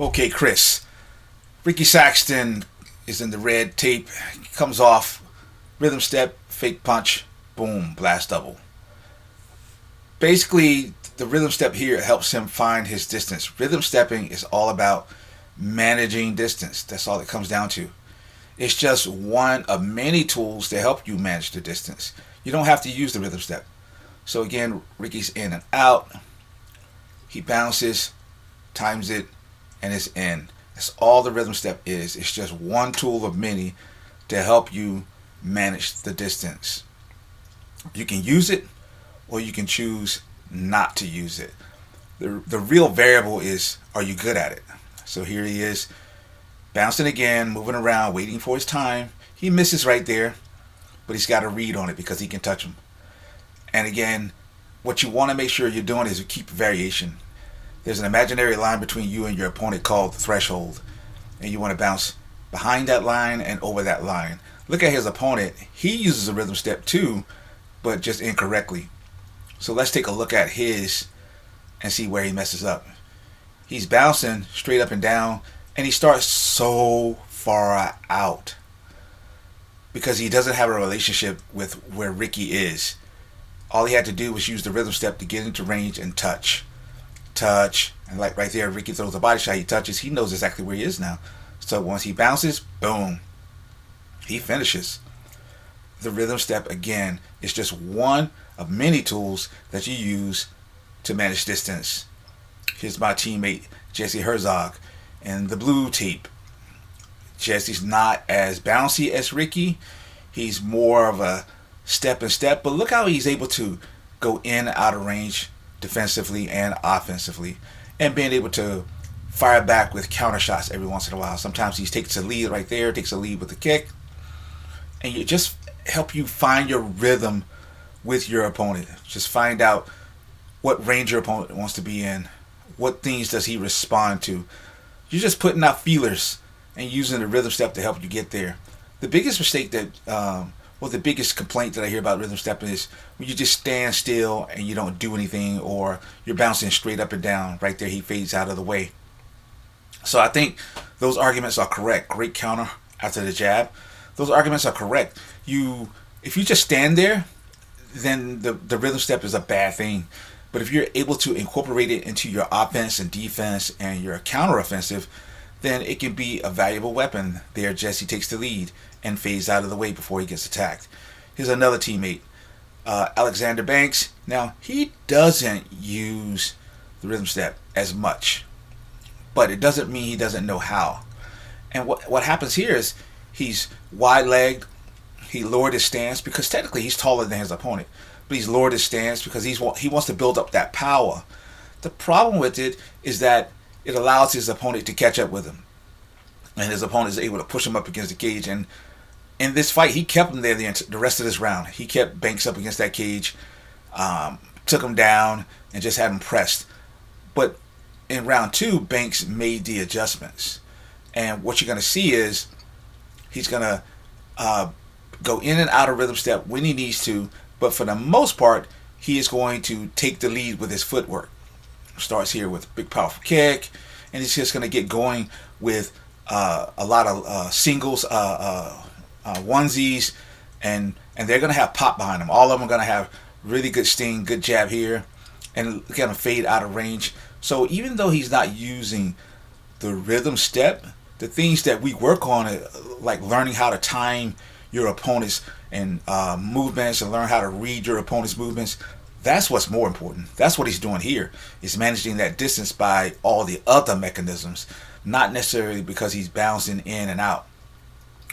Okay, Chris. Ricky Saxton is in the red tape. Comes off. Rhythm step, fake punch, boom, blast double. Basically, the rhythm step here helps him find his distance. Rhythm stepping is all about managing distance. That's all it comes down to. It's just one of many tools to help you manage the distance. You don't have to use the rhythm step. So again, Ricky's in and out. He bounces, times it, and it's in. That's all the rhythm step is. It's just one tool of many to help you manage the distance. You can use it or you can choose not to use it. The real variable is, are you good at it? So here he is, bouncing again, moving around, waiting for his time. He misses right there, but he's got a read on it because he can touch him. And again, what you want to make sure you're doing is you keep variation. There's an imaginary line between you and your opponent called the threshold, and you want to bounce behind that line and over that line. Look at his opponent. He uses a rhythm step too, but just incorrectly. So let's take a look at his and see where he messes up. He's bouncing straight up and down, and he starts so far out because he doesn't have a relationship with where Ricky is. All he had to do was use the rhythm step to get into range and touch. Touch. And like right there, Ricky throws a body shot, he touches, he knows exactly where he is now. So once he bounces, boom, he finishes. The rhythm step, again, is just one of many tools that you use to manage distance. Here's my teammate, Jesse Herzog, and the blue tape. Jesse's not as bouncy as Ricky. He's more of a step and step, but look how he's able to go in and out of range defensively and offensively, and being able to fire back with counter shots every once in a while. Sometimes he takes a lead right there, takes a lead with a kick, and you just help you find your rhythm with your opponent. Just find out what range your opponent wants to be in, what things does he respond to. You're just putting out feelers and using the rhythm step to help you get there. The biggest mistake the biggest complaint that I hear about rhythm stepping is when you just stand still and you don't do anything, or you're bouncing straight up and down. Right there, he fades out of the way. So I think those arguments are correct. Great counter after the jab. Those arguments are correct. If you just stand there, then the rhythm step is a bad thing. But if you're able to incorporate it into your offense and defense and your counter offensive, then it can be a valuable weapon. There, Jesse takes the lead and fades out of the way before he gets attacked. Here's another teammate, Alexander Banks. Now, he doesn't use the rhythm step as much, but it doesn't mean he doesn't know how. And what happens here is he's wide-legged. He lowered his stance because technically he's taller than his opponent, but he's lowered his stance because he wants to build up that power. The problem with it is that it allows his opponent to catch up with him, and his opponent is able to push him up against the cage. And in this fight, he kept him there the rest of this round. He kept Banks up against that cage, took him down, and just had him pressed. But in round two, Banks made the adjustments, and what you're going to see is he's going to go in and out of rhythm step when he needs to, but for the most part, he is going to take the lead with his footwork. Starts here with a big powerful kick, and he's just going to get going with a lot of singles, onesies, and they're going to have pop behind them. All of them are going to have really good sting, good jab here, and look at him fade out of range. So even though he's not using the rhythm step, the things that we work on, like learning how to time your opponent's and movements, and learn how to read your opponent's movements, that's what's more important. That's what he's doing here, is managing that distance by all the other mechanisms, not necessarily because he's bouncing in and out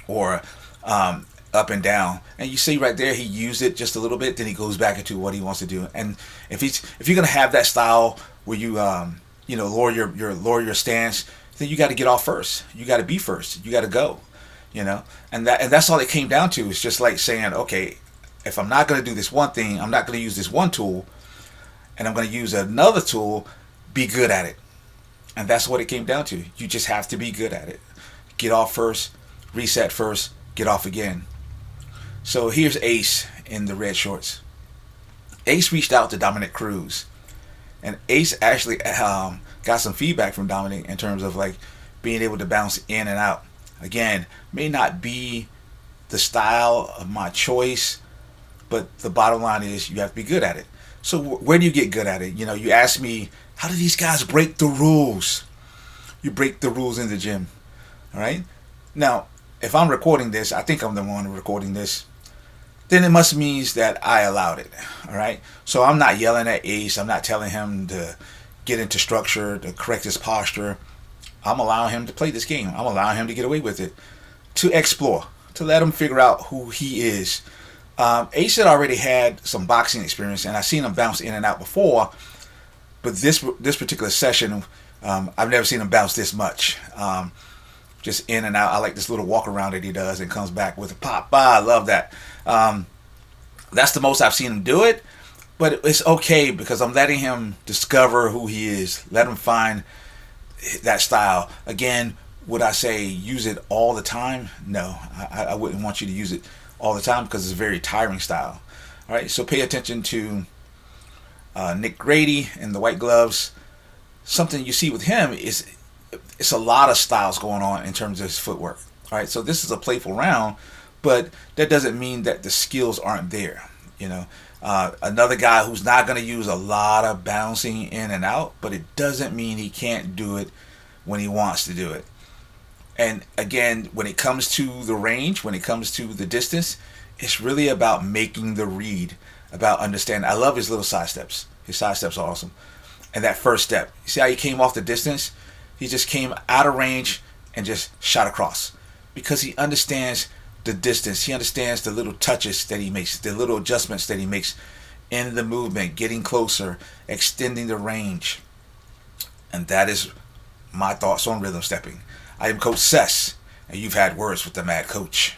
or up and down. And you see right there, he used it just a little bit, then he goes back into what he wants to do. And if you're gonna have that style where you lower your stance, then you got to get off first. You got to be first. You got to go. And that's all it came down to. It's just like saying, okay, if I'm not going to do this one thing, I'm not going to use this one tool, and I'm going to use another tool, be good at it. And that's what it came down to. You just have to be good at it. Get off first, reset first, get off again. So here's Ace in the red shorts. Ace reached out to Dominick Cruz, And Ace actually got some feedback from Dominic in terms of like being able to bounce in and out. Again, may not be the style of my choice, but the bottom line is you have to be good at it. So where do you get good at it? You ask me, how do these guys break the rules? You break the rules in the gym. All right. Now, if I'm recording this, I think I'm the one recording this, then it must means that I allowed it. All right. So I'm not yelling at Ace. I'm not telling him to get into structure, to correct his posture. I'm allowing him to play this game. I'm allowing him to get away with it, to explore, to let him figure out who he is. Ace had already had some boxing experience, and I've seen him bounce in and out before. But this particular session, I've never seen him bounce this much. Just in and out. I like this little walk around that he does and comes back with a pop. I love that. That's the most I've seen him do it. But it's okay because I'm letting him discover who he is. Let him find that style. Again, would I say use it all the time? No, I wouldn't want you to use it all the time because it's a very tiring style. All right, so pay attention to Nick Grady and the white gloves. Something you see with him is it's a lot of styles going on in terms of his footwork. All right, so this is a playful round, but that doesn't mean that the skills aren't there. Another guy who's not going to use a lot of bouncing in and out, but it doesn't mean he can't do it when he wants to do it. And again, when it comes to the range, when it comes to the distance, it's really about making the read, about understanding. I love his little side steps. His side steps are awesome. And that first step, you see how he came off the distance? He just came out of range and just shot across because he understands the distance. He understands the little touches that he makes, the little adjustments that he makes in the movement, getting closer, extending the range. And that is my thoughts on rhythm stepping. I am Coach Sess, and you've had words with the Mad Coach.